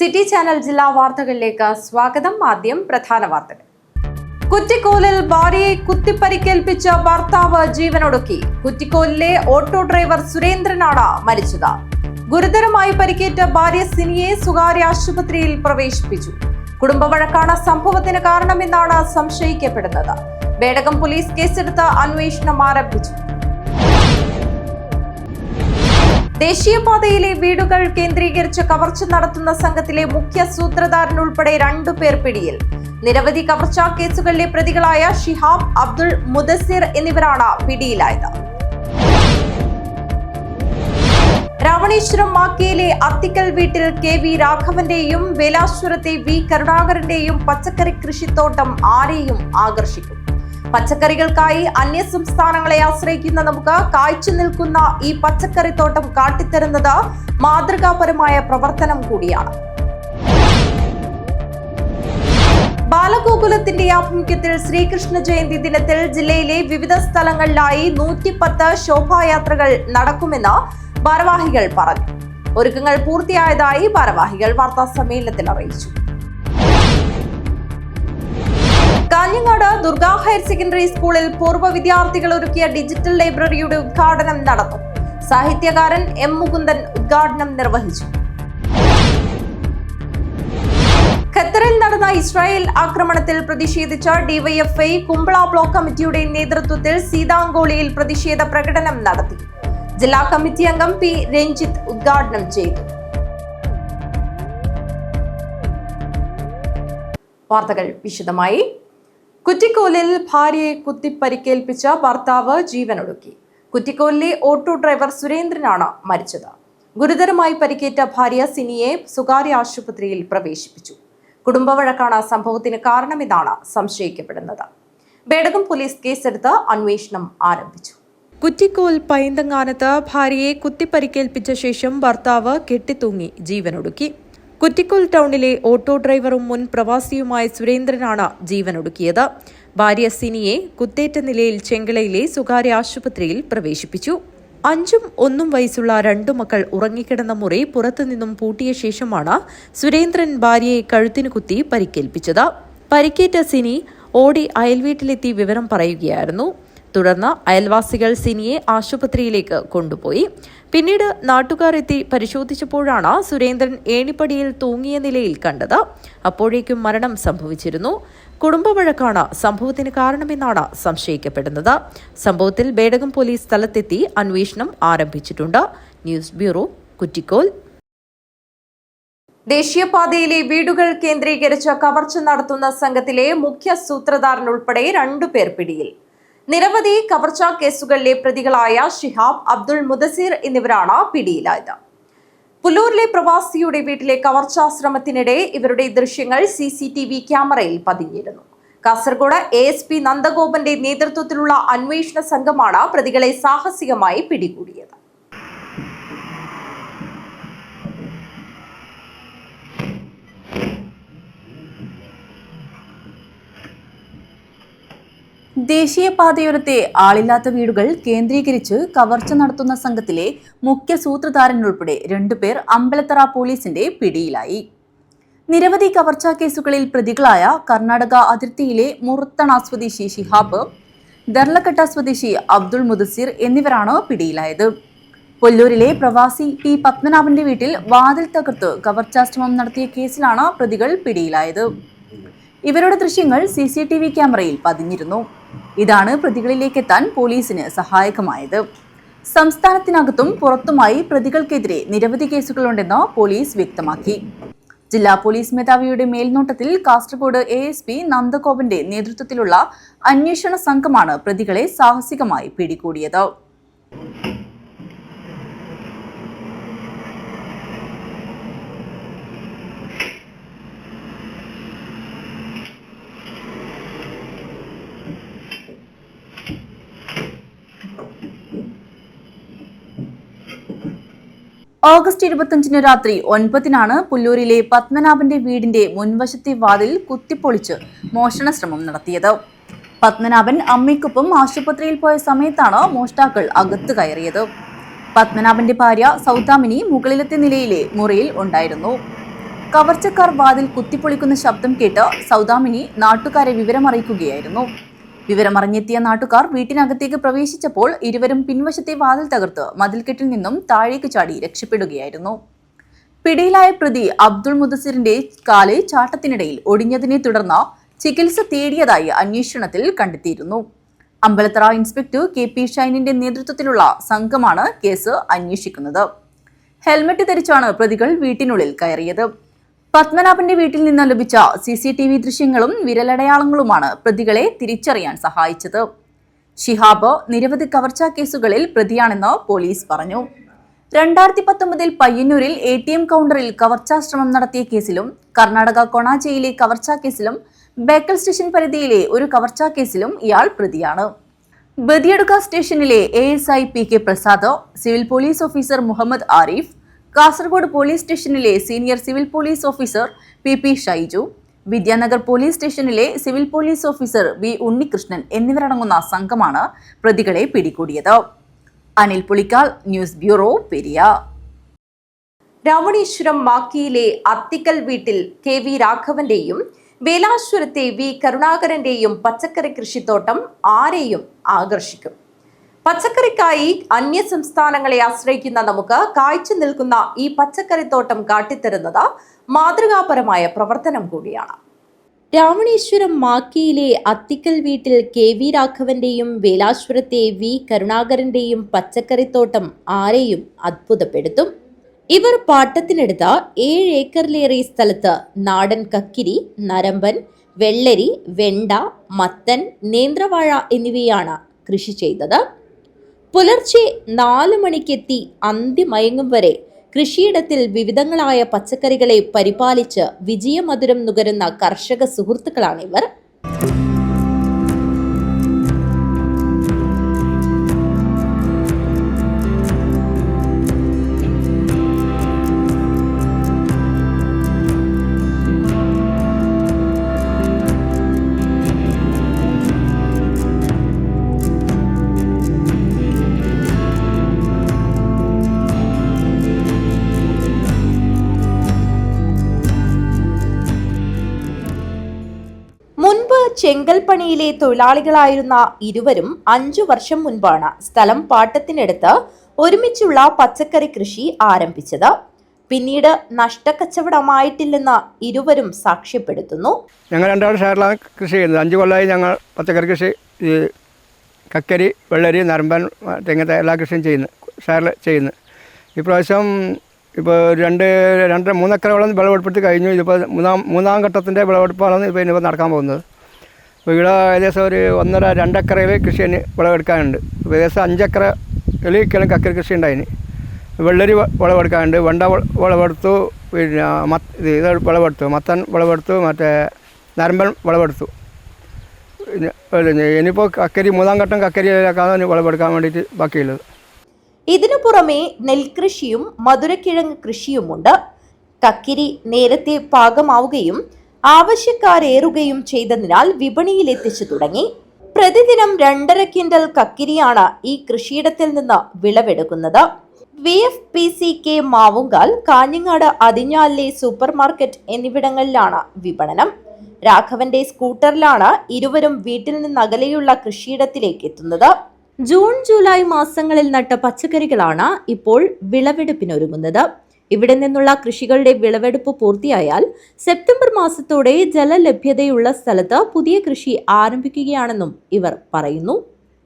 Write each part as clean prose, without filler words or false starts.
City channel ജില്ലാ വാർത്തകളിലേക്ക് സ്വാഗതം. ആദ്യം പ്രധാന വാർത്തകൾ. കുറ്റിക്കോലിൽ ഭാര്യയെ കുത്തിപ്പരിക്കേൽപ്പിച്ച ഭർത്താവ് ജീവനൊടുക്കി. കുറ്റിക്കോലിലെ ഓട്ടോ ഡ്രൈവർ സുരേന്ദ്രനാണ് മരിച്ചത്. ഗുരുതരമായി പരിക്കേറ്റ ഭാര്യ സിനിയെ സ്വകാര്യ ആശുപത്രിയിൽ പ്രവേശിപ്പിച്ചു. കുടുംബവഴക്കാണ് സംഭവത്തിന് കാരണമെന്നാണ് സംശയിക്കപ്പെടുന്നത്. ബേഡകം പോലീസ് കേസെടുത്ത് അന്വേഷണം ആരംഭിച്ചു. ദേശീയപാതയിലെ വീടുകൾ കേന്ദ്രീകരിച്ച് കവർച്ച നടത്തുന്ന സംഘത്തിലെ മുഖ്യ സൂത്രധാരൻ ഉൾപ്പെടെ 2 പേർ പിടിയിൽ. നിരവധി കവർച്ചാ കേസുകളിലെ പ്രതികളായ ഷിഹാബ്, അബ്ദുൾ മുദസ്സിർ എന്നിവരാണ് പിടിയിലായത്. രാവണേശ്വരം മാക്കിയിലെ അത്തിക്കൽ വീട്ടിൽ KV രാഘവന്റെയും വേലാശ്വരത്തെ V കരുണാകരന്റെയും പച്ചക്കറി കൃഷിത്തോട്ടം ആരെയും ആകർഷിക്കും. പച്ചക്കറികൾക്കായി അന്യ സംസ്ഥാനങ്ങളെ ആശ്രയിക്കുന്ന നമുക്ക് കായ്ച്ചു നിൽക്കുന്ന ഈ പച്ചക്കറിത്തോട്ടം കാട്ടിത്തരുന്നത് മാതൃകാപരമായ പ്രവർത്തനം കൂടിയാണ്. ബാലഗോകുലത്തിന്റെ ആഭിമുഖ്യത്തിൽ ശ്രീകൃഷ്ണ ജയന്തി ദിനത്തിൽ ജില്ലയിലെ വിവിധ സ്ഥലങ്ങളിലായി 110 ശോഭായാത്രകൾ നടക്കുമെന്ന് ഭാരവാഹികൾ പറഞ്ഞു. ഒരുക്കങ്ങൾ പൂർത്തിയായതായി ഭാരവാഹികൾ വാർത്താ സമ്മേളനത്തിൽ അറിയിച്ചു. കാഞ്ഞങ്ങാട് ദുർഗ ഹയർ സെക്കൻഡറി സ്കൂളിൽ പൂർവ്വ വിദ്യാർത്ഥികൾ ഒരുക്കിയ ഡിജിറ്റൽ ലൈബ്രറിയുടെ ഉദ്ഘാടനം നടന്നു. സാഹിത്യകാരൻ M മുകുന്ദൻ ഉദ്ഘാടനം നിർവഹിച്ചു. ഖത്തറിൽ നടന്ന ഇസ്രായേൽ ആക്രമണത്തിൽ പ്രതിഷേധിച്ച DYFI കുമ്പള ബ്ലോക്ക് കമ്മിറ്റിയുടെ നേതൃത്വത്തിൽ സീതാങ്കോളിയിൽ പ്രതിഷേധ പ്രകടനം നടത്തി. ജില്ലാ കമ്മിറ്റി അംഗം P രഞ്ജിത്ത് ഉദ്ഘാടനം ചെയ്തു. വാർത്തകൾ വിശദമായി. കുറ്റിക്കോലിൽ ഭാര്യയെ കുത്തിപ്പരിക്കേൽപ്പിച്ച ഭർത്താവ് ജീവനൊടുക്കി. കുറ്റിക്കോലിലെ ഓട്ടോ ഡ്രൈവർ സുരേന്ദ്രനാണ് മരിച്ചത്. ഗുരുതരമായി പരിക്കേറ്റ ഭാര്യ സിനിയെ സ്വകാര്യ ആശുപത്രിയിൽ പ്രവേശിപ്പിച്ചു. കുടുംബവഴക്കാണ് സംഭവത്തിന് കാരണമെന്നാണ് സംശയിക്കപ്പെടുന്നത്. ബേഡകം പോലീസ് കേസെടുത്ത് അന്വേഷണം ആരംഭിച്ചു. കുറ്റിക്കോൽ പൈന്തങ്ങാനത്ത് ഭാര്യയെ കുത്തിപ്പരിക്കേൽപ്പിച്ച ശേഷം ഭർത്താവ് കെട്ടിത്തൂങ്ങി ജീവനൊടുക്കി. കുറ്റിക്കോൽ ടൗണിലെ ഓട്ടോ ഡ്രൈവറും മുൻ പ്രവാസിയുമായ സുരേന്ദ്രനാണ് ജീവനൊടുക്കിയത്. ഭാര്യ സിനിയെ കുത്തേറ്റ നിലയിൽ ചെങ്കളയിലെ സ്വകാര്യ ആശുപത്രിയിൽ പ്രവേശിപ്പിച്ചു. 5ഉം 1ഉം വയസ്സുള്ള 2 മക്കൾ ഉറങ്ങിക്കിടന്ന മുറി പുറത്തുനിന്നും പൂട്ടിയ ശേഷമാണ് സുരേന്ദ്രൻ ഭാര്യയെ കഴുത്തിന് കുത്തി പരിക്കേൽപ്പിച്ചത്. പരിക്കേറ്റ സിനി ഓടി അയൽവീട്ടിലെത്തി വിവരം പറയുകയായിരുന്നു. തുടർന്ന് അയൽവാസികൾ സിനിയെ ആശുപത്രിയിലേക്ക് കൊണ്ടുപോയി. പിന്നീട് നാട്ടുകാർ എത്തി പരിശോധിച്ചപ്പോഴാണ് സുരേന്ദ്രൻ ഏണിപ്പടിയിൽ തൂങ്ങിയ നിലയിൽ കണ്ടത്. അപ്പോഴേക്കും മരണം സംഭവിച്ചിരുന്നു. കുടുംബവഴക്കാണ് സംഭവത്തിന് കാരണമെന്നാണ് സംശയിക്കപ്പെടുന്നത്. സംഭവത്തിൽ ബേഡകം പോലീസ് സ്ഥലത്തെത്തി അന്വേഷണം ആരംഭിച്ചിട്ടുണ്ട്. News bureau, Kuttikol. ദേശീയപാതയിലെ വീടുകൾ കേന്ദ്രീകരിച്ച് കവർച്ച നടത്തുന്ന സംഘത്തിലെ മുഖ്യ സൂത്രധാരൻ ഉൾപ്പെടെ 2 പേർ പിടിയിൽ. നിരവധി കവർച്ചാ കേസുകളിലെ പ്രതികളായ ഷിഹാബ്, അബ്ദുൾ മുദസ്സിർ എന്നിവരാണ് പിടിയിലായത്. പുല്ലൂരിലെ പ്രവാസിയുടെ വീട്ടിലെ കവർച്ചാശ്രമത്തിനിടെ ഇവരുടെ ദൃശ്യങ്ങൾ CCTV ക്യാമറയിൽ പതിഞ്ഞിരുന്നു. കാസർഗോഡ് ASP നന്ദഗോപന്റെ നേതൃത്വത്തിലുള്ള അന്വേഷണ സംഘമാണ് പ്രതികളെ സാഹസികമായി പിടികൂടിയത്. ദേശീയപാതയോരത്തെ ആളില്ലാത്ത വീടുകൾ കേന്ദ്രീകരിച്ച് കവർച്ച നടത്തുന്ന സംഘത്തിലെ മുഖ്യ സൂത്രധാരൻ ഉൾപ്പെടെ 2 പേർ അമ്പലത്തറ പോലീസിന്റെ പിടിയിലായി. നിരവധി കവർച്ചാ കേസുകളിൽ പ്രതികളായ കർണാടക അതിർത്തിയിലെ മുറുത്തണ സ്വദേശി ഷിഹാബ്, ദർലക്കട്ട സ്വദേശി അബ്ദുൾ മുദസ്സിർ എന്നിവരാണ് പിടിയിലായത്. കൊല്ലൂരിലെ പ്രവാസി T പത്മനാഭന്റെ വീട്ടിൽ വാതിൽ തകർത്ത് കവർച്ചാശ്രമം നടത്തിയ കേസിലാണ് പ്രതികൾ പിടിയിലായത്. ഇവരുടെ ദൃശ്യങ്ങൾ CCTV ക്യാമറയിൽ പതിഞ്ഞിരുന്നു. ഇതാണ് പ്രതികളിലേക്കെത്താൻ പോലീസിന് സഹായകമായത്. സംസ്ഥാനത്തിനകത്തും പുറത്തുമായി പ്രതികൾക്കെതിരെ നിരവധി കേസുകളുണ്ടെന്ന് പോലീസ് വ്യക്തമാക്കി. ജില്ലാ പോലീസ് മേധാവിയുടെ മേൽനോട്ടത്തിൽ കാസർഗോഡ് ASP നന്ദഗോപന്റെ നേതൃത്വത്തിലുള്ള അന്വേഷണ സംഘമാണ് പ്രതികളെ സാഹസികമായി പിടികൂടിയത്. ഓഗസ്റ്റ് 25 രാത്രി 9 പുല്ലൂരിലെ പത്മനാഭന്റെ വീടിന്റെ മുൻവശത്തെ വാതിൽ കുത്തിപ്പൊളിച്ച് മോഷണ ശ്രമം നടത്തിയത്. പത്മനാഭൻ അമ്മയ്ക്കൊപ്പം ആശുപത്രിയിൽ പോയ സമയത്താണ് മോഷ്ടാക്കൾ അകത്ത് കയറിയത്. പത്മനാഭന്റെ ഭാര്യ സൗദാമിനി മുകളിലത്തെ നിലയിലെ മുറിയിൽ ഉണ്ടായിരുന്നു. കവർച്ചക്കാർ വാതിൽ കുത്തിപ്പൊളിക്കുന്ന ശബ്ദം കേട്ട് സൗദാമിനി നാട്ടുകാരെ വിവരമറിയിക്കുകയായിരുന്നു. വിവരമറിഞ്ഞെത്തിയ നാട്ടുകാർ വീട്ടിനകത്തേക്ക് പ്രവേശിച്ചപ്പോൾ ഇരുവരും പിൻവശത്തെ വാതിൽ തകർത്ത് മതിൽക്കെട്ടിൽ നിന്നും താഴേക്ക് ചാടി രക്ഷപ്പെടുകയായിരുന്നു. പിടിയിലായ പ്രതി അബ്ദുൾ മുദസിറിന്റെ കാല് ചാട്ടത്തിനിടയിൽ ഒടിഞ്ഞതിനെ തുടർന്ന് ചികിത്സ തേടിയതായി അന്വേഷണത്തിൽ കണ്ടെത്തിയിരുന്നു. അമ്പലത്തറ ഇൻസ്പെക്ടർ KP ഷൈനിന്റെ നേതൃത്വത്തിലുള്ള സംഘമാണ് കേസ് അന്വേഷിക്കുന്നത്. ഹെൽമറ്റ് ധരിച്ചാണ് പ്രതികൾ വീട്ടിനുള്ളിൽ കയറിയത്. പത്മനാഭന്റെ വീട്ടിൽ നിന്ന് ലഭിച്ച CCTV ദൃശ്യങ്ങളും വിരലടയാളങ്ങളുമാണ് പ്രതികളെ തിരിച്ചറിയാൻ സഹായിച്ചത്. ഷിഹാബ് നിരവധി കവർച്ചാ കേസുകളിൽ പ്രതിയാണെന്ന് പോലീസ് പറഞ്ഞു. 2019 പയ്യന്നൂരിൽ ATM കൗണ്ടറിൽ കവർച്ചാ ശ്രമം നടത്തിയ കേസിലും കർണാടക കൊണാജയിലെ കവർച്ചാ കേസിലും ബേക്കൽ സ്റ്റേഷൻ പരിധിയിലെ ഒരു കവർച്ചാ കേസിലും ഇയാൾ പ്രതിയാണ്. ബദിയടുക്ക സ്റ്റേഷനിലെ ASI PK Prasad, civil police officer Muhammad Arif, Kasaragod police സ്റ്റേഷനിലെ senior civil police officer PP Shaiju, Vidyanagar police സ്റ്റേഷനിലെ civil police officer V Unnikrishnan എന്നിവരടങ്ങുന്ന സംഘമാണ് പ്രതികളെ പിടികൂടിയത്. Anil Pulikkal, news bureau, Periya. രാവണീശ്വരം മാക്കിയിലെ അത്തിക്കൽ വീട്ടിൽ KV രാഘവന്റെയും വേലാശ്വരത്തെ V കരുണാകരന്റെയും പച്ചക്കറി കൃഷിത്തോട്ടം ആരെയും ആകർഷിക്കും. പച്ചക്കറിക്കായി അന്യ സംസ്ഥാനങ്ങളെ ആശ്രയിക്കുന്ന നമുക്ക് കാഴ്ച നിൽക്കുന്ന ഈ പച്ചക്കറിത്തോട്ടം കാട്ടിത്തരുന്നത് മാതൃകാപരമായ പ്രവർത്തനം കൂടിയാണ്. രാവണീശ്വരം മാക്കിയിലെ അത്തിക്കൽ വീട്ടിൽ KV രാഘവന്റെയും വേലാശ്വരത്തെ V കരുണാകരന്റെയും പച്ചക്കറിത്തോട്ടം ആരെയും അത്ഭുതപ്പെടുത്തും. ഇവർ പാട്ടത്തിനെടുത്ത 7 ഏക്കറിലേറെ സ്ഥലത്ത് നാടൻ കക്കിരി, നരമ്പൻ, വെള്ളരി, വെണ്ട, മത്തൻ, നേന്ത്രവാഴ എന്നിവയാണ് കൃഷി ചെയ്തത്. പുലർച്ചെ 4 മണിക്കെത്തി അന്തിമയങ്ങും വരെ കൃഷിയിടത്തിൽ വിവിധങ്ങളായ പച്ചക്കറികളെ പരിപാലിച്ച് വിജയമധുരം നുകരുന്ന കർഷക സുഹൃത്തുക്കളാണിവർ. മുൻപ് ചെങ്കൽപ്പണിയിലെ തൊഴിലാളികളായിരുന്ന ഇരുവരും 5 വർഷം മുൻപാണ് സ്ഥലം പാട്ടത്തിനെടുത്ത് ഒരുമിച്ചുള്ള പച്ചക്കറി കൃഷി ആരംഭിച്ചത്. പിന്നീട് നഷ്ടക്കച്ചവടമായിട്ടില്ലെന്ന് ഇരുവരും സാക്ഷ്യപ്പെടുത്തുന്നു. ഞങ്ങൾ 2 ഷെയറിലാണ് കൃഷി ചെയ്യുന്നത്. 5 കൊല്ലമായി ഞങ്ങൾ പച്ചക്കറി കൃഷി, കക്കരി, വെള്ളരി, നരമ്പൻ, തെങ്ങത്തെ എല്ലാ കൃഷിയും ഷെയറിൽ ചെയ്യുന്നു. ഈ പ്രാവശ്യം ഇപ്പോൾ 2-3 ഏക്കറോളം വിളവെടുപ്പിട്ട് കഴിഞ്ഞു. ഇതിപ്പോൾ മൂന്നാം ഘട്ടത്തിൻ്റെ വിളവെടുപ്പാണ് ഇപ്പോൾ ഇനിയിപ്പോൾ നടക്കാൻ പോകുന്നത്. അപ്പോൾ ഇവിടെ ഏകദേശം ഒരു 1.5-2 ഏക്കറയിൽ കൃഷി വിളവെടുക്കാനുണ്ട്. ഏകദേശം 5 ഏക്കറിൽ കക്കരി കൃഷി ഉണ്ടായിന്. വെള്ളരി വിളവെടുക്കാനുണ്ട്, വെണ്ട വിളവെടുത്തു, പിന്നെ ഇത് വിളവെടുത്തു, മത്തൻ വിളവെടുത്തു, മറ്റേ നരമ്പൻ വിളവെടുത്തു. ഇനിയിപ്പോൾ കക്കരി, 3ാം ഘട്ടം കക്കരിയിലേക്കാണ് വിളവെടുക്കാൻ വേണ്ടിയിട്ട് ബാക്കിയുള്ളത്. ഇതിനു പുറമെ നെൽകൃഷിയും മധുരക്കിഴങ്ങ് കൃഷിയുമുണ്ട്. കക്കിരി നേരത്തെ പാകമാവുകയും ആവശ്യക്കാരേറുകയും ചെയ്തതിനാൽ വിപണിയിലെത്തിച്ചു തുടങ്ങി. പ്രതിദിനം 2.5 ക്വിന്റൽ കക്കിരിയാണ് ഈ കൃഷിയിടത്തിൽ നിന്ന് വിളവെടുക്കുന്നത്. VFPCK മാവുങ്കാൽ, കാഞ്ഞങ്ങാട് അതിഞ്ഞാലിലെ സൂപ്പർ മാർക്കറ്റ് എന്നിവിടങ്ങളിലാണ് വിപണനം. രാഘവന്റെ സ്കൂട്ടറിലാണ് ഇരുവരും വീട്ടിൽ നിന്ന് അകലെയുള്ള കൃഷിയിടത്തിലേക്ക് എത്തുന്നത്. ജൂൺ ജൂലൈ മാസങ്ങളിൽ നട്ട പച്ചക്കറികളാണ് ഇപ്പോൾ വിളവെടുപ്പിനൊരുങ്ങുന്നത്. ഇവിടെ നിന്നുള്ള കൃഷികളുടെ വിളവെടുപ്പ് പൂർത്തിയായാൽ സെപ്റ്റംബർ മാസത്തോടെ ജലലഭ്യതയുള്ള സ്ഥലത്ത് പുതിയ കൃഷി ആരംഭിക്കുകയാണെന്നും ഇവർ പറയുന്നു.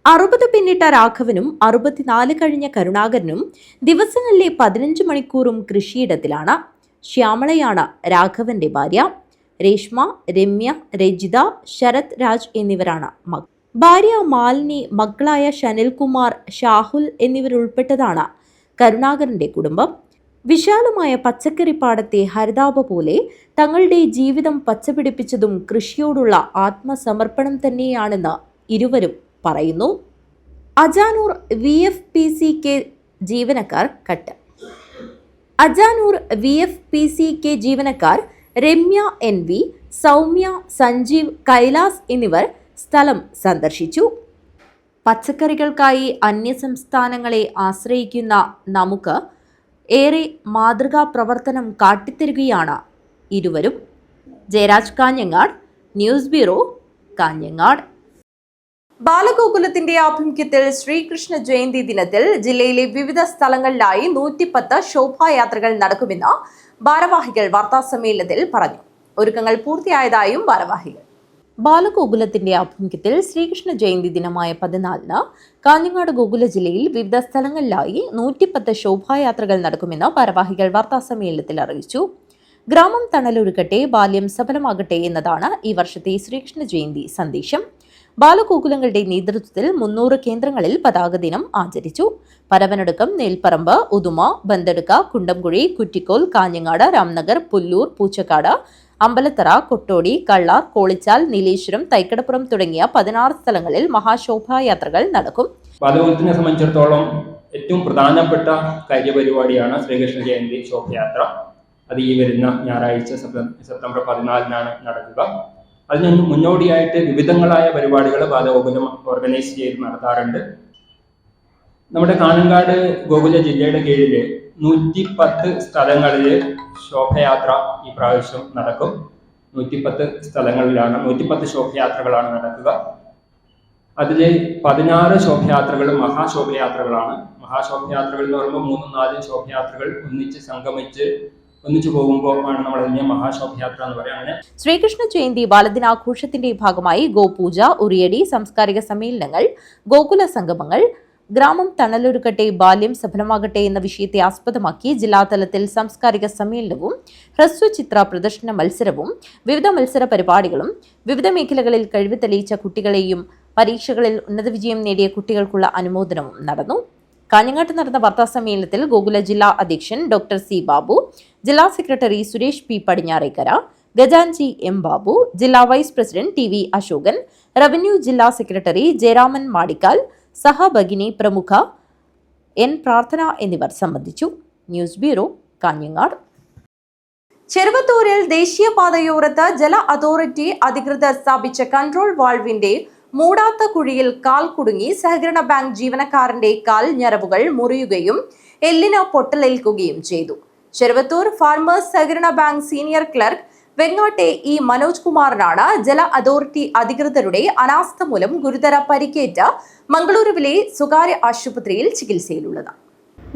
60 പിന്നിട്ട രാഘവനും 64 കഴിഞ്ഞ കരുണാകരനും ദിവസങ്ങളിലെ 15 മണിക്കൂറും കൃഷിയിടത്തിലാണ്. ശ്യാമളയാണ് രാഘവന്റെ ഭാര്യ. രേഷ്മ, രമ്യ, രജിത, ശരത് രാജ് എന്നിവരാണ് മക്കൾ. ഭാര്യ മാലിനി, മക്കളായ ഷനിൽകുമാർ, ഷാഹുൽ എന്നിവരുൾപ്പെട്ടതാണ് കരുണാകരന്റെ കുടുംബം. വിശാലമായ പച്ചക്കറിപ്പാടത്തെ ഹരിതാഭ പോലെ തങ്ങളുടെ ജീവിതം പച്ചപിടിപ്പിച്ചതും കൃഷിയോടുള്ള ആത്മസമർപ്പണം തന്നെയാണെന്ന് ഇരുവരും പറയുന്നു. അജാനൂർ VFPCK ജീവനക്കാർ കട്ട്. അജാനൂർ VFPCK ജീവനക്കാർ രമ്യ NV, സൗമ്യ, സഞ്ജീവ്, കൈലാസ് എന്നിവർ സ്ഥലം സന്ദർശിച്ചു. പച്ചക്കറികൾക്കായി അന്യസംസ്ഥാനങ്ങളെ ആശ്രയിക്കുന്ന നമുക്ക് ഏറെ മാതൃകാ പ്രവർത്തനം കാട്ടിത്തരികയാണ് ഇരുവരും. Jayaraj Kanhangad, news bureau, Kanhangad. ബാലഗോകുലത്തിന്റെ ആഭിമുഖ്യത്തിൽ ശ്രീകൃഷ്ണ ജയന്തി ദിനത്തിൽ ജില്ലയിലെ വിവിധ സ്ഥലങ്ങളിലായി 110 ശോഭായാത്രകൾ നടക്കുമെന്ന് ഭാരവാഹികൾ വാർത്താസമ്മേളനത്തിൽ പറഞ്ഞു. ഒരുക്കങ്ങൾ പൂർത്തിയായതായും ഭാരവാഹികൾ. ബാലഗോകുലത്തിന്റെ ആഭിമുഖ്യത്തിൽ ശ്രീകൃഷ്ണ ജയന്തി ദിനമായ 14-ന് കാഞ്ഞങ്ങാട് ഗോകുല ജില്ലയിൽ വിവിധ സ്ഥലങ്ങളിലായി 110 ശോഭായാത്രകൾ നടക്കുമെന്ന് ഭാരവാഹികൾ വാർത്താസമ്മേളനത്തിൽ അറിയിച്ചു. ഗ്രാമം തണലൊരുക്കട്ടെ, ബാല്യം സഫലമാകട്ടെ എന്നതാണ് ഈ വർഷത്തെ ശ്രീകൃഷ്ണ ജയന്തി സന്ദേശം. ബാലഗോകുലങ്ങളുടെ നേതൃത്വത്തിൽ 300 കേന്ദ്രങ്ങളിൽ പതാക ദിനം ആചരിച്ചു. പരവനടുക്കം, നെൽപ്പറമ്പ്, ഉദുമ, ബന്തെടുക്ക, കുണ്ടംകുഴി, കുറ്റിക്കോൽ, കാഞ്ഞങ്ങാട്, രാംനഗർ, പുല്ലൂർ, പൂച്ചക്കാട്, അമ്പലത്തറ, കൊട്ടോടി, കള്ളാർ, കോളിച്ചാൽ, നീലേശ്വരം, തൈക്കടപ്പുറം തുടങ്ങിയ 16 സ്ഥലങ്ങളിൽ മഹാശോഭായാത്രകൾ നടക്കും. ബാലഗോകുലത്തിനെ സംബന്ധിച്ചിടത്തോളം ഏറ്റവും പ്രധാനപ്പെട്ട കാര്യപരിപാടിയാണ് ശ്രീകൃഷ്ണ ജയന്തി ശോഭയാത്ര. അത് ഈ വരുന്ന ഞായറാഴ്ച സെപ്റ്റംബർ 14-നാണ് നടക്കുക. അതിന് മുന്നോടിയായിട്ട് വിവിധങ്ങളായ പരിപാടികൾ ബാലഗോകുലം ഓർഗനൈസ് ചെയ്ത് നടത്താറുണ്ട്. നമ്മുടെ കാഞ്ഞങ്ങാട് ഗോകുല ജില്ലയുടെ കീഴിൽ 110 സ്ഥലങ്ങളിൽ ശോഭയാത്ര ഈ പ്രാവശ്യം നടക്കും. 110 സ്ഥലങ്ങളിലാണ് 110 ശോഭയാത്രകളാണ് നടക്കുക. അതിൽ 16 ശോഭയാത്രകൾ മഹാശോഭയാത്രകളാണ്. മഹാശോഭയാത്രകൾ എന്ന് പറയുമ്പോൾ 3-4 ശോഭയാത്രകൾ ഒന്നിച്ചു പോകുമ്പോൾ ആണ് നമ്മൾ അതിനെ മഹാശോഭയാത്ര എന്ന് പറയുന്നത്. ശ്രീകൃഷ്ണ ജയന്തി ബാലദിനാഘോഷത്തിന്റെ ഭാഗമായി ഗോപൂജ, ഉറിയടി, സാംസ്കാരിക സമ്മേളനങ്ങൾ, ഗോകുല സംഗമങ്ങൾ, ഗ്രാമം തണലൊരുക്കട്ടെ, ബാല്യം സഫലമാകട്ടെ എന്ന വിഷയത്തെ ആസ്പദമാക്കി ജില്ലാതലത്തിൽ സാംസ്കാരിക സമ്മേളനവും ഹ്രസ്വചിത്ര പ്രദർശന മത്സരവും വിവിധ മത്സര പരിപാടികളും വിവിധ മേഖലകളിൽ കഴിവ് തെളിയിച്ച കുട്ടികളെയും പരീക്ഷകളിൽ ഉന്നത വിജയം നേടിയ കുട്ടികൾക്കുള്ള അനുമോദനവും നടന്നു. കാഞ്ഞങ്ങാട്ട് നടന്ന വാർത്താസമ്മേളനത്തിൽ ഗോകുല ജില്ലാ അധ്യക്ഷൻ ഡോക്ടർ സി ബാബു, ജില്ലാ secretary Suresh P Padinjarekkara, Gajanji M Babu, ജില്ലാ vice president T V Ashokan, revenue ജില്ലാ സെക്രട്ടറി ജയരാമൻ മാടിക്കാൽ, സഹഭഗിനി പ്രമുഖ എൻ പ്രാർത്ഥന എന്നിവർ സംബന്ധിച്ചു. News bureau, Kanhangad. ചെറുവത്തൂരിൽ ദേശീയപാതയോരത്ത് ജല അതോറിറ്റി അധികൃതർ സ്ഥാപിച്ച കൺട്രോൾ വാൾവിന്റെ മൂടാത്ത കുഴിയിൽ കാൽ കുടുങ്ങി സഹകരണ ബാങ്ക് ജീവനക്കാരന്റെ കാൽ ഞരമ്പുകൾ മുറിയുകയും എല്ലിന് പൊട്ടലേൽക്കുകയും ചെയ്തു. ചെറുവത്തൂർ ഫാർമേഴ്സ് സഹകരണ ബാങ്ക് സീനിയർ ക്ലർക്ക് വെങ്ങാട്ടെ ഇ മനോജ് കുമാറിനാണ് ജല അതോറിറ്റി അധികൃതരുടെ അനാസ്ഥ മൂലം ഗുരുതര പരിക്കേറ്റ് മംഗളൂരുവിലെ സ്വകാര്യ ആശുപത്രിയിൽ ചികിത്സയിലുള്ളത്.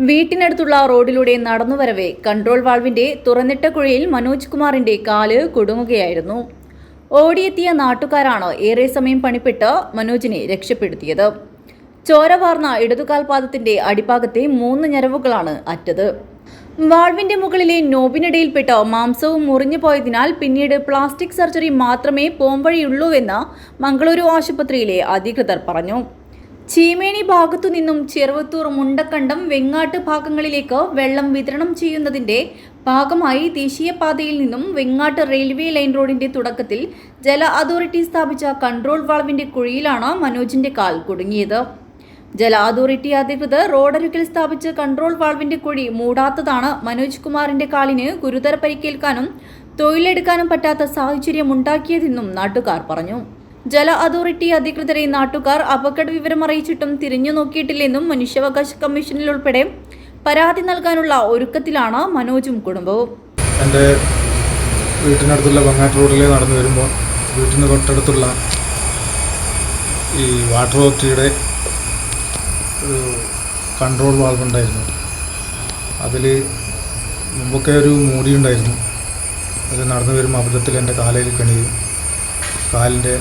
വീട്ടിനടുത്തുള്ള റോഡിലൂടെ നടന്നുവരവെ കൺട്രോൾ വാൾവിന്റെ തുറന്നിട്ട കുഴിയിൽ മനോജ് കുമാറിന്റെ കാല് കുടുങ്ങുകയായിരുന്നു. ഓടിയെത്തിയ നാട്ടുകാരാണ് ഏറെ സമയം പണിപ്പെട്ട് മനോജിനെ രക്ഷപ്പെടുത്തിയത്. ചോര വാർന്ന ഇടതുകാൽപാദത്തിന്റെ അടിഭാഗത്തെ 3 ഞരമ്പുകളാണ് അറ്റത്. വാൾവിന്റെ മുകളിലെ നോബിനിടയിൽപ്പെട്ട് മാംസവും മുറിഞ്ഞു പോയതിനാൽ പിന്നീട് പ്ലാസ്റ്റിക് സർജറി മാത്രമേ പോംവഴിയുള്ളൂവെന്ന് മംഗളൂരു ആശുപത്രിയിലെ അധികൃതർ പറഞ്ഞു. ചീമേനി ഭാഗത്തു നിന്നും ചെറുവത്തൂർ, മുണ്ടക്കണ്ടം, വെങ്ങാട്ട് ഭാഗങ്ങളിലേക്ക് വെള്ളം വിതരണം ചെയ്യുന്നതിന്റെ ഭാഗമായി ദേശീയപാതയിൽ നിന്നും വെങ്ങാട്ട് റെയിൽവേ ലൈൻ റോഡിന്റെ തുടക്കത്തിൽ ജല അതോറിറ്റി സ്ഥാപിച്ച കൺട്രോൾ വാൾവിന്റെ കുഴിയിലാണ് മനോജിന്റെ കാൽ കുടുങ്ങിയത്. ജല അതോറിറ്റി അധികൃതർ റോഡരികിൽ സ്ഥാപിച്ച കൺട്രോൾ വാൾവിന്റെ കുഴി മൂടാത്തതാണ് മനോജ് കുമാറിന്റെ കാലിന് ഗുരുതര പരിക്കേൽക്കാനും തൊഴിലെടുക്കാനും പറ്റാത്ത സാഹചര്യമുണ്ടാക്കിയതെന്നും നാട്ടുകാർ പറഞ്ഞു. ജല അതോറിറ്റി അധികൃതരെ നാട്ടുകാർ അപകട വിവരം അറിയിച്ചിട്ടും തിരിഞ്ഞു നോക്കിയിട്ടില്ലെന്നും മനുഷ്യാവകാശ കമ്മീഷനിൽ ഉൾപ്പെടെ പരാതി നൽകാനുള്ള ഒരുക്കത്തിലാണ് മനോജും കുടുംബവും. എൻ്റെ വീട്ടിനടുത്തുള്ള വെങ്ങാട്ട് റോഡിൽ നടന്നു വരുമ്പോൾ വീട്ടിന് തൊട്ടടുത്തുള്ള ഈ വാട്ടർ അതോറിറ്റിയുടെ ഒരു കൺട്രോൾ വാൾവ് ഉണ്ടായിരുന്നു. അതിൽ മുമ്പൊക്കെ ഒരു മൂടി ഉണ്ടായിരുന്നു. അത് നടന്നു വരുമ്പോൾ അബദ്ധത്തിൽ എൻ്റെ കാലയിൽ കണിയും കാലിൻ്റെ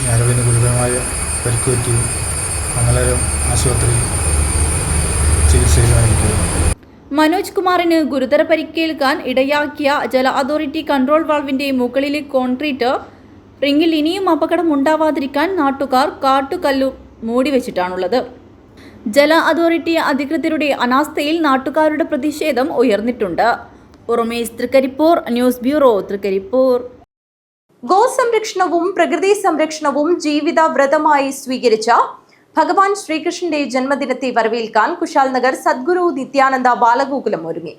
ഞരമ്പിന് ഗുരുതരമായ പരിക്ക് പറ്റുകയും മംഗലാപുരം ആശുപത്രിയിൽ ചികിത്സയിലായിരിക്കുകയാണ്. മനോജ് കുമാറിന് ഗുരുതര പരിക്കേൽക്കാൻ ഇടയാക്കിയ ജല അതോറിറ്റി കൺട്രോൾ വാൾവിന്റെ മുകളിലെ കോൺക്രീറ്റ് റിങ്ങിൽ ഇനിയും അപകടം ഉണ്ടാവാതിരിക്കാൻ നാട്ടുകാർ കാട്ടുകല്ലു മൂടിവെച്ചിട്ടാണുള്ളത്. ജല അതോറിറ്റി അധികൃതരുടെ അനാസ്ഥയിൽ നാട്ടുകാരുടെ പ്രതിഷേധം ഉയർന്നിട്ടുണ്ട്. ഉറുമേസ് തൃക്കരിപ്പൂർ, ന്യൂസ് ബ്യൂറോ, തൃക്കരിപ്പൂർ. ഗോസംരക്ഷണവും പ്രകൃതി സംരക്ഷണവും ജീവിത വ്രതമായി സ്വീകരിച്ച ഭഗവാൻ ശ്രീകൃഷ്ണന്റെ ജന്മദിനത്തെ വരവേൽക്കാൻ കുശാൽ നഗർ സദ്ഗുരു നിത്യാനന്ദ ബാലഗോകുലം ഒരുങ്ങി.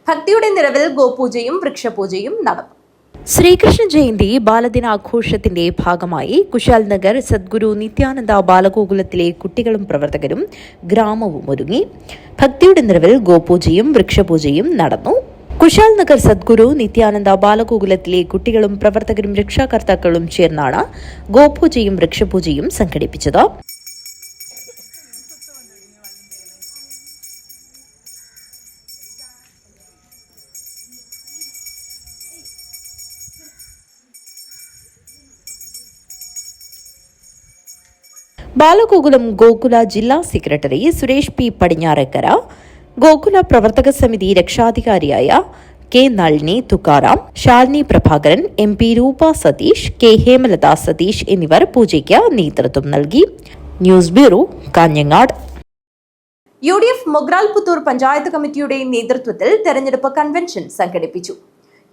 ഭക്തിയുടെ നിറവിൽ ഗോപൂജയും വൃക്ഷപൂജയും നടന്നു. ശ്രീകൃഷ്ണ ജയന്തി ബാലദിനാഘോഷത്തിന്റെ ഭാഗമായി കുശാൽ നഗർ സദ്ഗുരു നിത്യാനന്ദ ബാലഗോകുലത്തിലെ കുട്ടികളും പ്രവർത്തകരും ഗ്രാമവും ഒരുങ്ങി. ഭക്തിയുടെ നിറവിൽ ഗോപൂജയും വൃക്ഷപൂജയും നടന്നു. കുശാൽ നഗർ സദ്ഗുരു നിത്യാനന്ദ ബാലഗോകുലത്തിലെ കുട്ടികളും പ്രവർത്തകരും രക്ഷാകർത്താക്കളും ചേർന്നാണ് ഗോപൂജയും വൃക്ഷപൂജയും സംഘടിപ്പിച്ചത്. ബാലഗോകുലം ഗോകുല ജില്ലാ സെക്രട്ടറി സുരേഷ് പി പടിഞ്ഞാറക്കര, ഗോകുല പ്രവർത്തക സമിതി രക്ഷാധികാരിയായ കെ നളിനി തുക്കാറാം, ശാലിനി പ്രഭാകരൻ, MP രൂപ സതീഷ്, കെ ഹേമലത സതീഷ് എന്നിവർ പൂജയ്ക്ക് നേതൃത്വം നൽകി. News bureau, Kanhangad. UDF Mogral Puthur panchayat കമ്മിറ്റിയുടെ നേതൃത്വത്തിൽ തെരഞ്ഞെടുപ്പ് കൺവെൻഷൻ സംഘടിപ്പിച്ചു.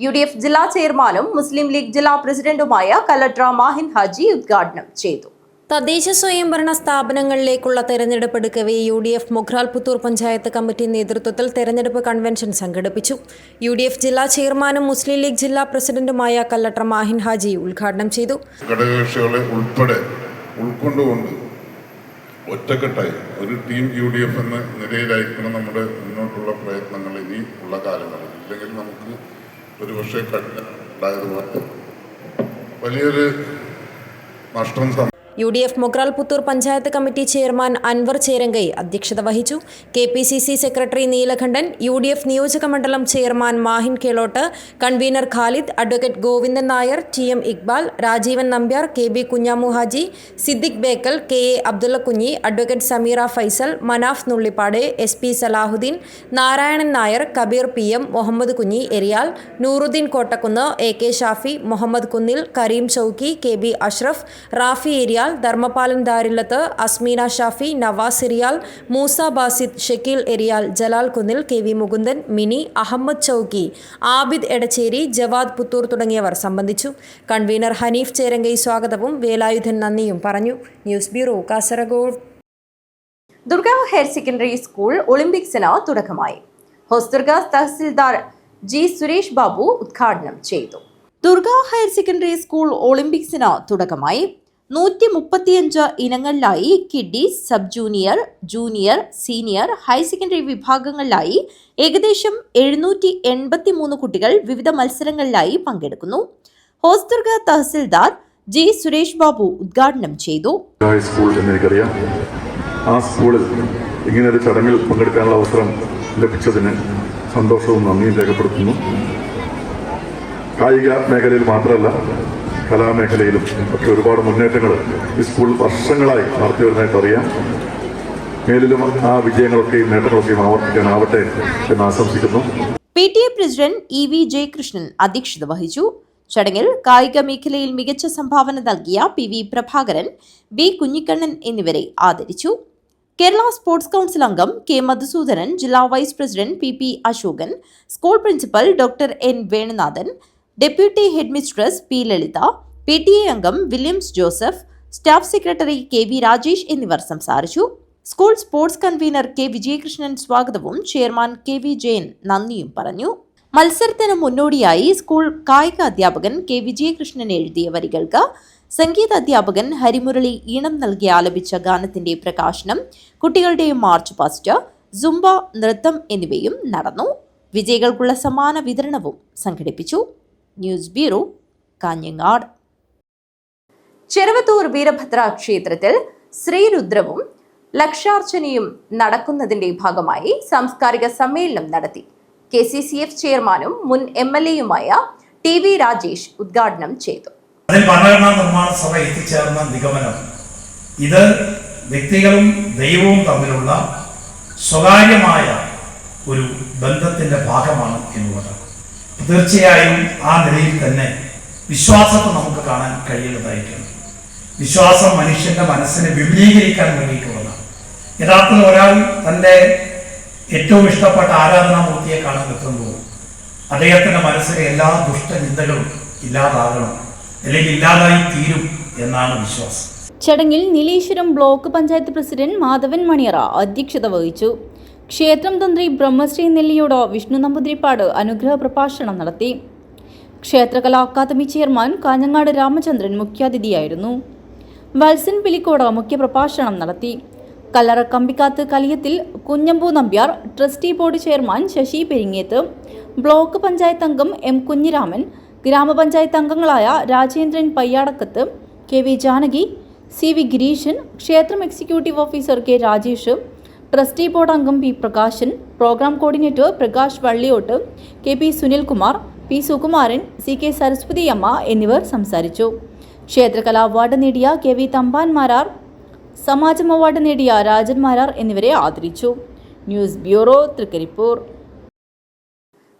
UDF ജില്ലാ ചെയർമാനും മുസ്ലിം ലീഗ് ജില്ലാ പ്രസിഡന്റുമായ കലക്ടർ മാഹിൻ ഹാജി ഉദ്ഘാടനം ചെയ്തു. തദ്ദേശ സ്വയംഭരണ സ്ഥാപനങ്ങളിലേക്കുള്ള തെരഞ്ഞെടുപ്പ് എടുക്കവേ UDF മൊഗ്രാൽ പുത്തൂർ പഞ്ചായത്ത് കമ്മിറ്റി നേതൃത്വത്തിൽ തെരഞ്ഞെടുപ്പ് കൺവെൻഷൻ സംഘടിപ്പിച്ചു. UDF ജില്ലാ ചെയർമാനും മുസ്ലിം ലീഗ് ജില്ലാ പ്രസിഡന്റുമായ കലക്ടർ മാഹിൻ ഹാജി ഉദ്ഘാടനം ചെയ്തു. ഘടകകക്ഷികളെ ഉൾപ്പെടെ ഉൾക്കൊണ്ടുകൊണ്ട് ഒറ്റക്കെട്ടായി ഒരു ടീം UDF എന്ന നിലയിലായിരിക്കണം നമ്മുടെ മുന്നോട്ടുള്ള പ്രയത്നങ്ങൾ ഇനി ഉള്ള കാലങ്ങളിൽ. ഇല്ലെങ്കിൽ നമുക്ക് ഒരുപക്ഷെ ഉണ്ടായതുപോലെ വലിയൊരു നഷ്ടം. UDF Mogral Puthur panchayat committee chairman Anwar Cherangai അധ്യക്ഷത വഹിച്ചു. KPCC സെക്രട്ടറി നീലകണ്ഠൻ, UDF നിയോജക മണ്ഡലം chairman Mahin Kelottu, convener Khalid, advocate Govindan Nair, TM Iqbal, Rajeevan Nambiar, KB Kunhamu Haji, Siddique Bekal, KA Abdulla Kunhi, advocate Sameera Faisal, Manaf Nullippady, SP Salahuddin, Narayanan Nair, Kabeer PM, Muhammad Kunhi Eriyal, Nooruddeen Kottakkunnu, AK Shafi, Muhammad കുന്നിൽ, കരീം ചൌക്കി, KB അഷ്റഫ്, റാഫി എരിയാൽ, ധർമ്മപാലൻ ദാരില്ലത്ത്, അസ്മീന ഷാഫി, നവാസ് എരിയാൽ, മൂസ ബാസിദ്, ഷക്കീൽ എരിയാൽ, ജലാൽ കുന്നിൽ, KV മുകുന്ദൻ, മിനി, അഹമ്മദ് ചൌക്കി, ആബിദ് എടച്ചേരി, ജവാദ് പുത്തൂർ തുടങ്ങിയവർ സംബന്ധിച്ചു. കൺവീനർ ഹനീഫ് ചേരങ്കൈ സ്വാഗതവും വേലായുധൻ നന്ദിയും പറഞ്ഞു. News bureau, Kasaragod. Durga higher secondary school ഒളിമ്പിക്സിന് തുടക്കമായി. ഹോസ്ദുർഗ തഹസിൽദാർ G സുരേഷ് ബാബു ഉദ്ഘാടനം ചെയ്തു. ദുർഗ ഹയർ സെക്കൻഡറി സ്കൂൾ ഒളിമ്പിക്സിന് തുടക്കമായി. 135 ഇനങ്ങളിലായി kiddies, sub junior, junior, senior, higher secondary വിഭാഗങ്ങളിലായി ഏകദേശം 783 കുട്ടികൾ വിവിധ മത്സരങ്ങളിലായി പങ്കെടുക്കുന്നു. ഹോസ്ദുർഗ തഹസിൽദാർ G സുരേഷ് ബാബു ഉദ്ഘാടനം ചെയ്തു. സ്കൂൾ എന്നെനിക്കറിയാം. ആ സ്കൂളിൽ ഇങ്ങനൊരു ചടങ്ങിൽ പങ്കെടുക്കാനുള്ള അവസരം ലഭിച്ചതിന് സന്തോഷവും നന്ദിയും രേഖപ്പെടുത്തുന്നു. കായിക മേഖലയിൽ മാത്രമല്ല, കലാമേഖലയിലും ഒക്കെ ഒരുപാട് മുന്നേറ്റങ്ങൾ ഈ സ്കൂൾ വർഷങ്ങളായി നടത്തി വരുന്നതായിട്ട് അറിയാം. മേലിലും ആ വിജയങ്ങളൊക്കെയും നേട്ടങ്ങളൊക്കെയും ആവർത്തിക്കാനാവട്ടെ എന്ന് ആശംസിക്കുന്നു. PTA പ്രസിഡന്റ് EV ജയകൃഷ്ണൻ അധ്യക്ഷത വഹിച്ചു. ചടങ്ങിൽ കായിക മേഖലയിൽ മികച്ച സംഭാവന നൽകിയ PV പ്രഭാകരൻ, B കുഞ്ഞിക്കണ്ണൻ എന്നിവരെ ആദരിച്ചു. കേരള സ്പോർട്സ് കൗൺസിൽ അംഗം K മധുസൂദനൻ, ജില്ലാ vice president PP Ashokan, school principal Dr. N Venunathan, deputy headmistress P Lalitha, PTA അംഗം Williams Joseph, staff secretary KV Rajesh എന്നിവർ സംസാരിച്ചു. School sports convener K Vijayakrishnan സ്വാഗതവും ചെയർമാൻ KV ജയൻ നന്ദിയും പറഞ്ഞു. മത്സരത്തിന് മുന്നോടിയായി സ്കൂൾ കായിക അധ്യാപകൻ K വിജയകൃഷ്ണൻ എഴുതിയ വരികൾക്ക് സംഗീത അധ്യാപകൻ ഹരിമുരളി ഈണം നൽകി ആലപിച്ച ഗാനത്തിന്റെ പ്രകാശനം, കുട്ടികളുടെ മാർച്ച് പാസ്റ്റ്, സുംബ നൃത്തം എന്നിവയും നടന്നു. വിജയികൾക്കുള്ള സമ്മാന വിതരണവും സംഘടിപ്പിച്ചു. News bureau, Kanhangad. ചെറുവത്തൂർ വീരഭദ്ര ക്ഷേത്രത്തിൽ ശ്രീരുദ്രവും ലക്ഷാർച്ചനയും നടക്കുന്നതിന്റെ ഭാഗമായി സാംസ്കാരിക സമ്മേളനം നടത്തി. KCCF ചെയർമാനും മുൻ MLA-യുമായ TV രാജേഷ് ഉദ്ഘാടനം ചെയ്തു. ഭരണഘടനാ നിർമ്മാണ സഭ എത്തിച്ചേർന്ന നിഗമനം ഇത് വ്യക്തികളും ദൈവവും തമ്മിലുള്ള സ്വകാര്യമായ ഒരു ബന്ധത്തിന്റെ ഭാഗമാണ് എന്നുള്ളതാണ്. തീർച്ചയായും ആ നിലയിൽ തന്നെ വിശ്വാസത്തെ നമുക്ക് കാണാൻ കഴിയുന്നതായിട്ടുണ്ട്. വിശ്വാസം മനുഷ്യന്റെ മനസ്സിനെ വിപുലീകരിക്കാൻ വേണ്ടിയിട്ടുള്ളതാണ്. യഥാർത്ഥത്തിൽ ഒരാൾ തൻ്റെ ഏറ്റവും ഇഷ്ടപ്പെട്ട ആരാധനാമൂർത്തിയെ കാണാൻ എത്തുമ്പോൾ അദ്ദേഹത്തിന്റെ മനസ്സിലെ എല്ലാ ദുഷ്ടചിന്തകളും ഇല്ലാതാകണം, അല്ലെങ്കിൽ ഇല്ലാതായി തീരും എന്നാണ് വിശ്വാസം. ചടങ്ങിൽ നീലേശ്വരം ബ്ലോക്ക് പഞ്ചായത്ത് പ്രസിഡന്റ് മാധവൻ മണിയറ അധ്യക്ഷത വഹിച്ചു. ക്ഷേത്രം തന്ത്രി ബ്രഹ്മശ്രീ നെല്ലിയോട് വിഷ്ണു നമ്പൂതിരിപ്പാട് അനുഗ്രഹ പ്രഭാഷണം നടത്തി. ക്ഷേത്രകലാ അക്കാദമി ചെയർമാൻ കാഞ്ഞങ്ങാട് രാമചന്ദ്രൻ മുഖ്യാതിഥിയായിരുന്നു. വത്സൻ പിലിക്കോട് മുഖ്യപ്രഭാഷണം നടത്തി. Kallara Kambikkath Kaliyathil Kunhambu Nambiar, trustee board chairman Sasi Peringeth, block panchayat അംഗം എം കുഞ്ഞിരാമൻ, ഗ്രാമപഞ്ചായത്ത് അംഗങ്ങളായ Rajendran Payyadakkath, K V Janaki, C V Gireesan, ക്ഷേത്രം executive officer K Rajesh, trustee board അംഗം P Prakashan, programme coordinator Prakash Valliyott, K P Sunilkumar, P Sukumaran, C K Saraswathi Amma എന്നിവർ സംസാരിച്ചു. ക്ഷേത്രകലാ അവാർഡ് നേടിയ കെ വി തമ്പാൻ മാരാർ, സമാജം അവാർഡ് നേടിയ രാജൻ മാരാർ എന്നിവരെ ആദരിച്ചു. News bureau, Thrikaripur.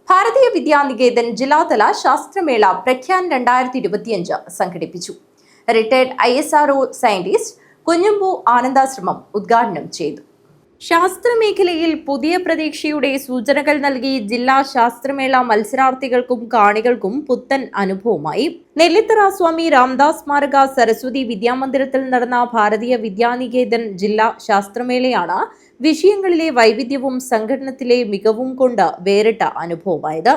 ഭാരതീയ വിദ്യാനികേതൻ ജില്ലാതല ശാസ്ത്രമേള പ്രഖ്യാൻ 2025 സംഘടിപ്പിച്ചു. Retired ISRO scientist Kunhambu Anandashram ഉദ്ഘാടനം ചെയ്തു. ശാസ്ത്രമേഖലയിൽ പുതിയ പ്രതീക്ഷയുടെ സൂചനകൾ നൽകി ജില്ലാ ശാസ്ത്രമേള മത്സരാർത്ഥികൾക്കും കാണികൾക്കും പുത്തൻ അനുഭവമായി. നെല്ലിത്തറ സ്വാമി രാംദാസ് സ്മാരക സരസ്വതി വിദ്യാമന്ദിരത്തിൽ നടന്ന ഭാരതീയ വിദ്യാനികേതൻ ജില്ലാ ശാസ്ത്രമേളയാണ് വിഷയങ്ങളിലെ വൈവിധ്യവും സംഘടനത്തിലെ മികവും കൊണ്ട് വേറിട്ട അനുഭവമായത്.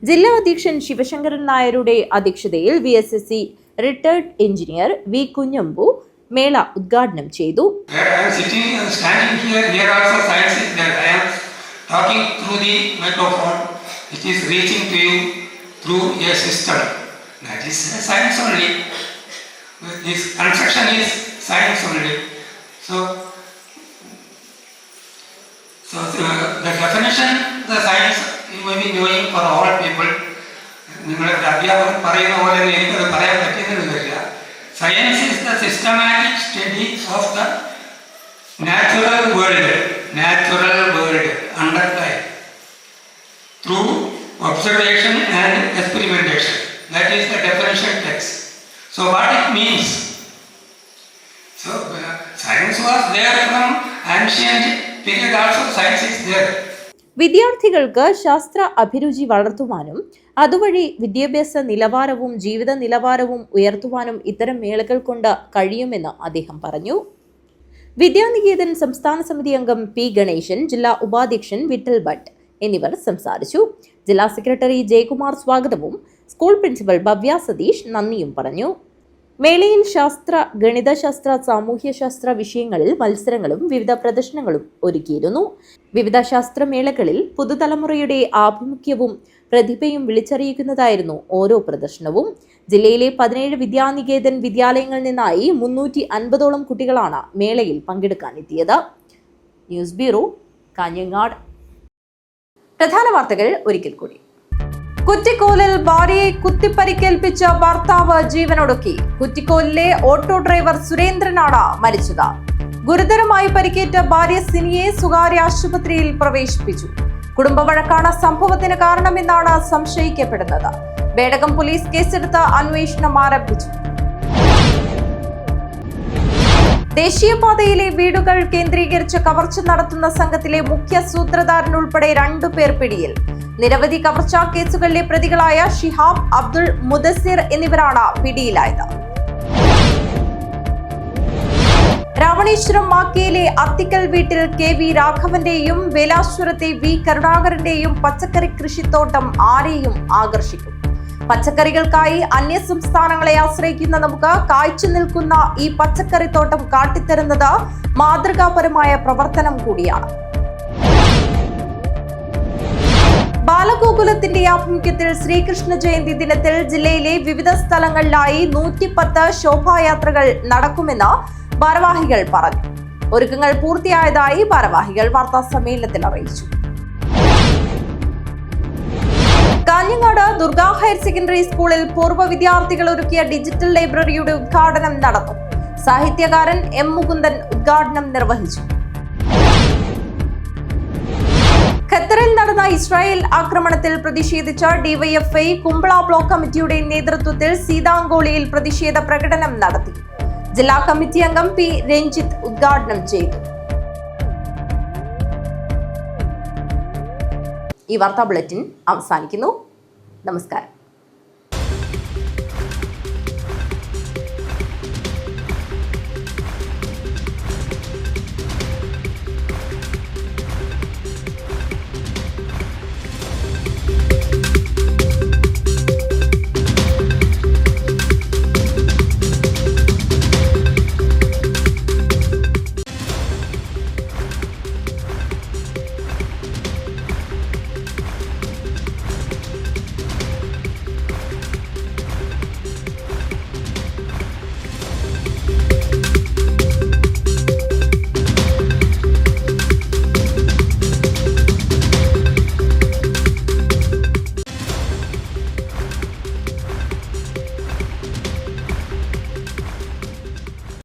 ജില്ലാ അധ്യക്ഷൻ ശിവശങ്കരൻ നായരുടെ അധ്യക്ഷതയിൽ VSSC retired engineer V Kunhambu മേള ഉദ്ഘാടനം ചെയ്തു. So the definition, the science you may be knowing for all people. നിങ്ങളുടെ അധ്യാപകൻ പറയുന്ന പോലെ എനിക്കത് പറയാൻ പറ്റുന്നത് വരില്ല. Science is the systematic study of the natural world underlying through observation and experimentation. That is the definition text. So what it means? So science was there from ancient period also. Science is there. വിദ്യാർത്ഥികൾക്ക് ശാസ്ത്ര അഭിരുചി വളർത്തുവാനും അതുവഴി വിദ്യാഭ്യാസ നിലവാരവും ജീവിത നിലവാരവും ഉയർത്തുവാനും ഇത്തരം മേളകൾ കൊണ്ട് കഴിയുമെന്ന് അദ്ദേഹം പറഞ്ഞു. വിദ്യാനികേതൻ സംസ്ഥാന സമിതി അംഗം പി ഗണേശൻ, ജില്ലാ ഉപാധ്യക്ഷൻ വിട്ടൽ ഭട്ട് എന്നിവർ സംസാരിച്ചു. ജില്ലാ സെക്രട്ടറി ജയകുമാർ സ്വാഗതവും സ്കൂൾ പ്രിൻസിപ്പൽ ഭവ്യ സതീഷ് നന്ദിയും പറഞ്ഞു. മേളയിൽ ശാസ്ത്ര, ഗണിതശാസ്ത്ര, സാമൂഹ്യശാസ്ത്ര വിഷയങ്ങളിൽ മത്സരങ്ങളും വിവിധ പ്രദർശനങ്ങളും ഒരുക്കിയിരുന്നു. വിവിധ ശാസ്ത്രമേളകളിൽ പുതുതലമുറയുടെ ആഭിമുഖ്യവും പ്രതിഭയും വിളിച്ചറിയിക്കുന്നതായിരുന്നു ഓരോ പ്രദർശനവും. ജില്ലയിലെ 17 വിദ്യാനികേതൻ വിദ്യാലയങ്ങളിൽ നിന്നായി 350ഓളം കുട്ടികളാണ് മേളയിൽ പങ്കെടുക്കാനെത്തിയത്. News bureau, Kanhangad. പ്രധാന വാർത്തകൾ ഒരിക്കൽ കൂടി. കുറ്റിക്കോലിൽ ഭാര്യയെ കുത്തിപ്പരിക്കേൽപ്പിച്ച ഭർത്താവ് ജീവനൊടുക്കി. കുറ്റിക്കോലിലെ ഓട്ടോ ഡ്രൈവർ സുരേന്ദ്രനാണ് മരിച്ചത്. ഗുരുതരമായി പരിക്കേറ്റ ഭാര്യ സിനിയെ സ്വകാര്യ ആശുപത്രിയിൽ പ്രവേശിപ്പിച്ചു. കുടുംബവഴക്കാണ് സംഭവത്തിന് കാരണമെന്നാണ് സംശയിക്കപ്പെടുന്നത്. ബേഡകം പോലീസ് കേസെടുത്ത് അന്വേഷണം ആരംഭിച്ചു. ദേശീയപാതയിലെ വീടുകൾ കേന്ദ്രീകരിച്ച് കവർച്ച നടത്തുന്ന സംഘത്തിലെ മുഖ്യ സൂത്രധാരൻ ഉൾപ്പെടെ 2 പേർ പിടിയിൽ. നിരവധി കവർച്ചാ കേസുകളിലെ പ്രതികളായ ഷിഹാബ്, അബ്ദുൾ മുദസിർ എന്നിവരാണ് പിടിയിലായത്. രാവണേശ്വരം മാക്കിയിലെ അത്തിക്കൽ വീട്ടിൽ KV രാഘവന്റെയും വേലാശ്വരത്തെ V കരുണാകരന്റെയും പച്ചക്കറി കൃഷിത്തോട്ടം ആരെയും ആകർഷിക്കും. പച്ചക്കറികൾക്കായി അന്യസംസ്ഥാനങ്ങളെ ആശ്രയിക്കുന്ന നമുക്ക് കായ്ച്ചു നിൽക്കുന്ന ഈ പച്ചക്കറിത്തോട്ടം കാട്ടിത്തരുന്നത് മാതൃകാപരമായ പ്രവർത്തനം കൂടിയാണ്. ബാലഗോകുലത്തിന്റെ ആഭിമുഖ്യത്തിൽ ശ്രീകൃഷ്ണ ജയന്തി ദിനത്തിൽ ജില്ലയിലെ വിവിധ സ്ഥലങ്ങളിലായി 110 ശോഭായാത്രകൾ നടക്കുമെന്ന് ഭാരവാഹികൾ പറഞ്ഞു. ഒരുക്കങ്ങൾ പൂർത്തിയായതായി ഭാരവാഹികൾ വാർത്താ സമ്മേളനത്തിൽ അറിയിച്ചു. കാഞ്ഞങ്ങാട് ദുർഗ ഹയർ സെക്കൻഡറി സ്കൂളിൽ പൂർവ്വ വിദ്യാർത്ഥികൾ ഒരുക്കിയ ഡിജിറ്റൽ ലൈബ്രറിയുടെ ഉദ്ഘാടനം നടന്നു. സാഹിത്യകാരൻ M മുകുന്ദൻ ഉദ്ഘാടനം നിർവഹിച്ചു. ഖത്തറിൽ നടന്ന ഇസ്രായേൽ ആക്രമണത്തിൽ പ്രതിഷേധിച്ച DYFI കുമ്പള ബ്ലോക്ക് കമ്മിറ്റിയുടെ നേതൃത്വത്തിൽ സീതാങ്കോളിയിൽ പ്രതിഷേധ പ്രകടനം നടത്തി. ജില്ലാ കമ്മിറ്റി അംഗം P രഞ്ജിത്ത് ഉദ്ഘാടനം ചെയ്തു. ഈ വാർത്താ ബുള്ളറ്റിൻ അവസാനിക്കുന്നു. നമസ്കാരം.